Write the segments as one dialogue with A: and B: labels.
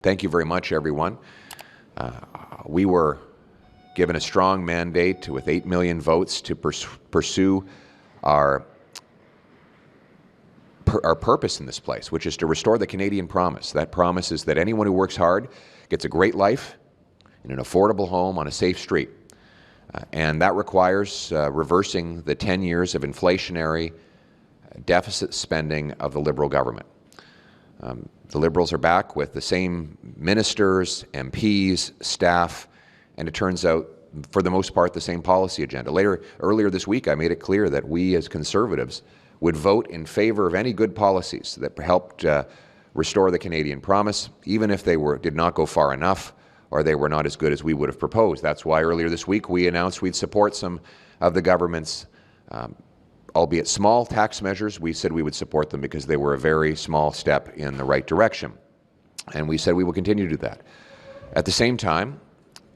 A: Thank you very much, everyone. We were given a strong mandate with 8 million votes to pursue our purpose in this place, which is to restore the Canadian promise. That promise is that anyone who works hard gets a great life in an affordable home on a safe street. And that requires reversing the 10 years of inflationary deficit spending of the Liberal government. The Liberals are back with the same ministers, MPs, staff, and it turns out, for the most part, the same policy agenda. Earlier this week, I made it clear that we as Conservatives would vote in favour of any good policies that helped restore the Canadian promise, even if they did not go far enough or they were not as good as we would have proposed. That's why earlier this week we announced we'd support some of the government's albeit small tax measures. We said we would support them because they were a very small step in the right direction. And we said we will continue to do that. At the same time,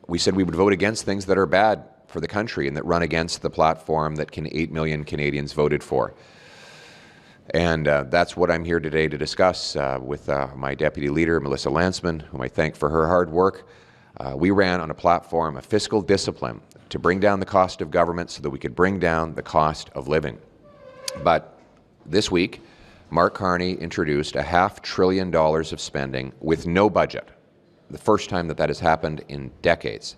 A: we said we would vote against things that are bad for the country and that run against the platform that 8 million Canadians voted for. And that's what I'm here today to discuss with my Deputy Leader, Melissa Lantsman, whom I thank for her hard work. We ran on a platform of fiscal discipline to bring down the cost of government so that we could bring down the cost of living. But this week, Mark Carney introduced $500 billion of spending with no budget, the first time that has happened in decades.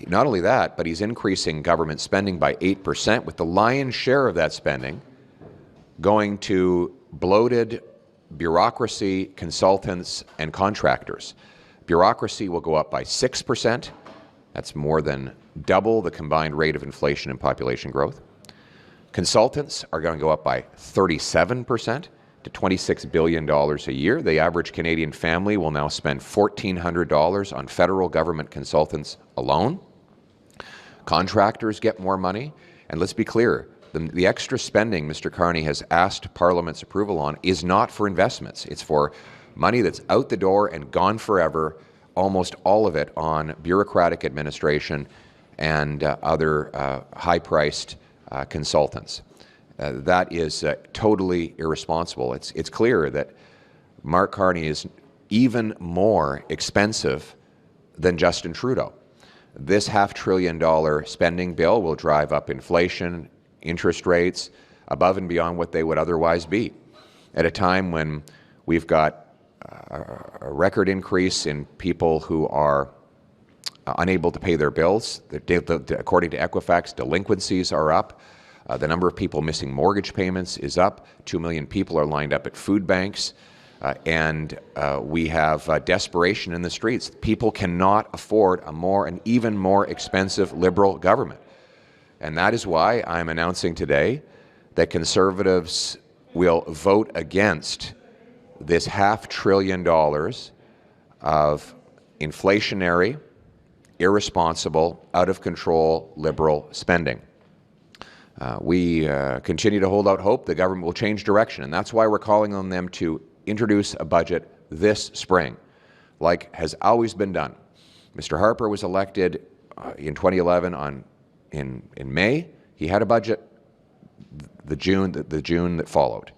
A: Not only that, but he's increasing government spending by 8%, with the lion's share of that spending going to bloated bureaucracy, consultants, and contractors. Bureaucracy will go up by 6%. That's more than double the combined rate of inflation and population growth. Consultants are going to go up by 37% to $26 billion a year. The average Canadian family will now spend $1,400 on federal government consultants alone. Contractors get more money. And let's be clear, the extra spending Mr. Carney has asked Parliament's approval on is not for investments. It's for money that's out the door and gone forever, almost all of it on bureaucratic administration and other high-priced consultants. That is totally irresponsible. It's clear that Mark Carney is even more expensive than Justin Trudeau. This $500 billion spending bill will drive up inflation, interest rates, above and beyond what they would otherwise be, at a time when we've got a record increase in people who are unable to pay their bills. According to Equifax, delinquencies are up. The number of people missing mortgage payments is up. 2 million people are lined up at food banks. And we have desperation in the streets. People cannot afford an even more expensive Liberal government. And that is why I'm announcing today that Conservatives will vote against this $500 billion of inflationary, irresponsible, out-of-control Liberal spending. We continue to hold out hope the government will change direction, and that's why we're calling on them to introduce a budget this spring, like has always been done. Mr. Harper was elected in 2011 in May. He had a budget the June that followed.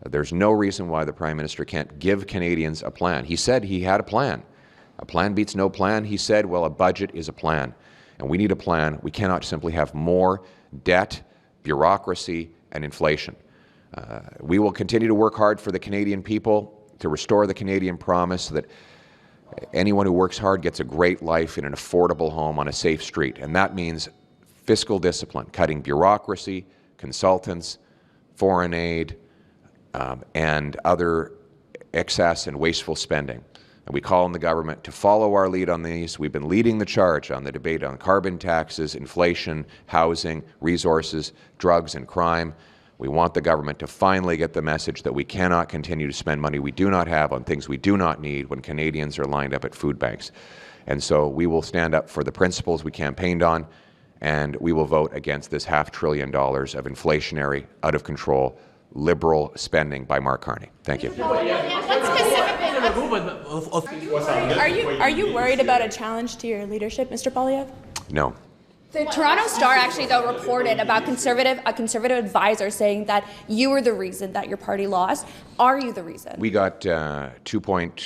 A: There's no reason why the Prime Minister can't give Canadians a plan. He said he had a plan. A plan beats no plan. He said, well, a budget is a plan, and we need a plan. We cannot simply have more debt, bureaucracy, and inflation. We will continue to work hard for the Canadian people to restore the Canadian promise so that anyone who works hard gets a great life in an affordable home on a safe street, and that means fiscal discipline, cutting bureaucracy, consultants, foreign aid, and other excess and wasteful spending. And we call on the government to follow our lead on these. We've been leading the charge on the debate on carbon taxes, inflation, housing, resources, drugs, and crime. We want the government to finally get the message that we cannot continue to spend money we do not have on things we do not need when Canadians are lined up at food banks. And so we will stand up for the principles we campaigned on, and we will vote against this $500 billion of inflationary, out-of-control, Liberal spending by Mark Carney. Thank you.
B: Are you worried about a challenge to your leadership, Mr. Poilievre?
A: No.
B: The Toronto Star actually, though, reported about a conservative advisor saying that you were the reason that your party lost. Are you the reason?
A: We got 2.5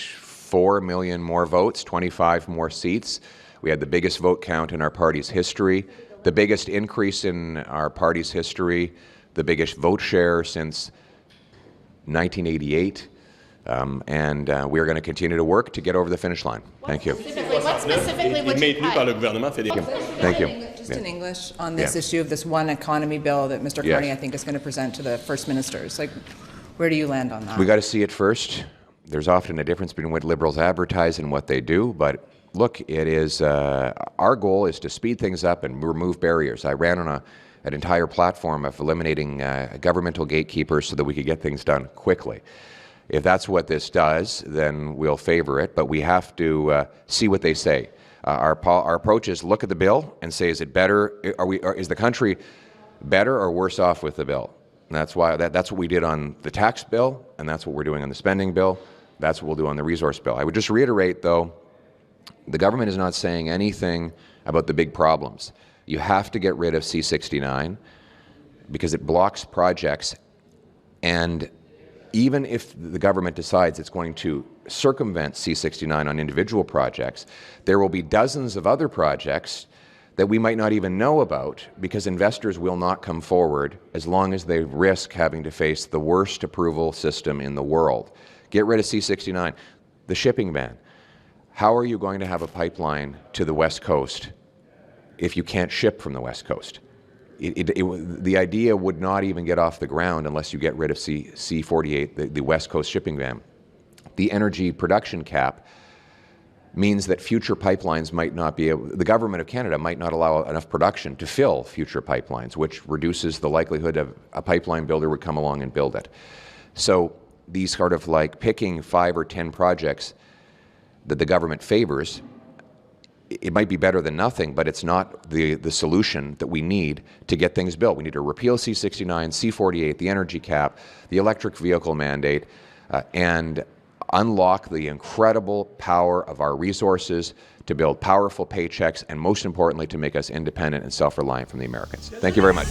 A: 4 million more votes, 25 more seats. We had the biggest vote count in our party's history, the biggest increase in our party's history, the biggest vote share since 1988. And we're going to continue to work to get over the finish line. Thank you.
B: What specifically would you cut?
A: Thank you.
C: Just in English on this issue of this one economy bill that Mr. Carney, I think, is going to present to the First Ministers. Like, where do you land on that?
A: We got to see it first. There's often a difference between what Liberals advertise and what they do, but look, it is our goal is to speed things up and remove barriers. I ran on an entire platform of eliminating governmental gatekeepers so that we could get things done quickly. If that's what this does, then we'll favor it, but we have to see what they say. Our approach is look at the bill and say, is it better? Is the country better or worse off with the bill? And that's why that's what we did on the tax bill, and that's what we're doing on the spending bill. That's what we'll do on the resource bill. I would just reiterate, though, the government is not saying anything about the big problems. You have to get rid of C-69 because it blocks projects, and even if the government decides it's going to circumvent C-69 on individual projects, there will be dozens of other projects that we might not even know about because investors will not come forward as long as they risk having to face the worst approval system in the world. Get rid of C-69. The shipping ban. How are you going to have a pipeline to the West Coast if you can't ship from the West Coast? The idea would not even get off the ground unless you get rid of C-48, the West Coast shipping ban. The energy production cap means that future pipelines might not be able, the government of Canada might not allow enough production to fill future pipelines, which reduces the likelihood of a pipeline builder would come along and build it. So these sort of like picking 5 or 10 projects that the government favors, it might be better than nothing, but it's not the solution that we need to get things built. We need to repeal C-69, C-48, the energy cap, the electric vehicle mandate, and unlock the incredible power of our resources to build powerful paychecks and, most importantly, to make us independent and self-reliant from the Americans. Thank you very much.